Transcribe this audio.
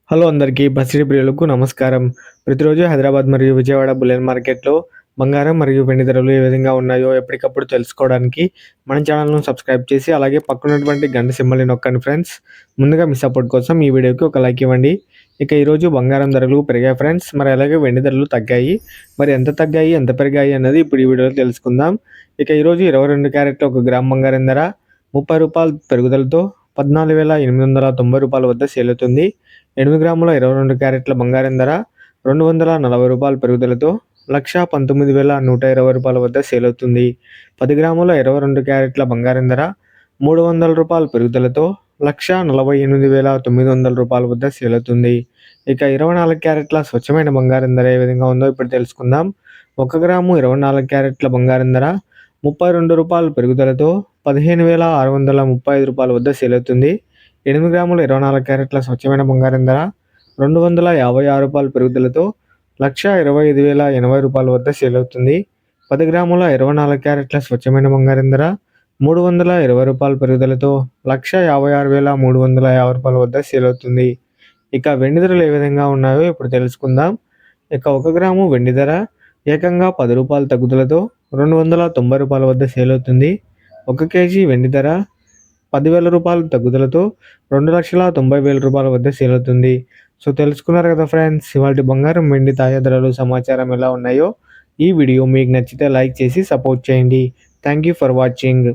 Hello అందరికీ బసిడి ప్రియులకు నమస్కారం. ప్రతిరోజు హైదరాబాద్ మరియు విజయవాడ బులియన్ మార్కెట్‌లో బంగారం మరియు వెండి ధరలు ఏ విధంగా ఉన్నాయో ఎప్పటికప్పుడు తెలుసుకోవడానికి మన ఛానల్‌ను సబ్స్క్రైబ్ చేసి అలాగే పక్కనున్నటువంటి గంట సింబల్‌ని నొక్కండి ఫ్రెండ్స్. ముందుగా మీ సపోర్ట్ కోసం ఈ వీడియోకి ఒక లైక్ ఇవ్వండి. ఇక ఈరోజు బంగారం ధరలు పెరిగాయి ఫ్రెండ్స్. మరి అలాగే వెండి ధరలు తగ్గాయి. మరి ఎంత తగ్గాయి, ఎంత పెరిగాయి అన్నది ఇప్పుడు ఈ వీడియోలో తెలుసుకుందాం. ఇక ఈరోజు 22 క్యారెట్ల 1 గ్రామ్ బంగారం ధర రూ. 30 పెరుగుదలతో రూ. 14,890 వద్ద సేల్ అవుతుంది. 8 గ్రాముల 22 క్యారెట్ల బంగారం ధర రూ. 240 పెరుగుదలతో రూ. 1,19,120 వద్ద సేల్ అవుతుంది. 10 గ్రాముల 22 క్యారెట్ల బంగారం ధర రూ. 300 పెరుగుదలతో రూ. 1,48,900 వద్ద సేల్ అవుతుంది. ఇక 24 క్యారెట్ల స్వచ్ఛమైన బంగారం ధర ఏ విధంగా ఉందో ఇప్పుడు తెలుసుకుందాం. 1 గ్రాము 24 క్యారెట్ల బంగారం ధర రూ. 32 పెరుగుదలతో రూ. 15,635 వద్ద సేల్ అవుతుంది. 8 గ్రాముల 24 క్యారెట్ల స్వచ్ఛమైన బంగారం ధర రూ. 256 పెరుగుదలతో రూ. 1,25,080 వద్ద సేల్ అవుతుంది. 10 గ్రాముల 24 క్యారెట్ల స్వచ్ఛమైన బంగారం ధర రూ. 320 పెరుగుదలతో రూ. 1,56,350 వద్ద సేల్ అవుతుంది. ఇక వెండి ధరలు ఏ విధంగా ఉన్నాయో ఇప్పుడు తెలుసుకుందాం. ఇక 1 గ్రాము వెండి ధర ఏకంగా రూ. 10 తగ్గుదలతో రూ. 290 వద్ద సేల్ అవుతుంది. 1 కేజీ వెండి ధర రూ. 10,000 తగ్గుదలతో రూ. 2,90,000 వద్ద సేల్ అవుతుంది. సో తెలుసుకున్నారు కదా ఫ్రెండ్స్, ఇవాల్టి బంగారం వెండి తాజా ధరలు సమాచారం ఎలా ఉన్నాయో. ఈ వీడియో మీకు నచ్చితే లైక్ చేసి సపోర్ట్ చేయండి. Thank you for watching.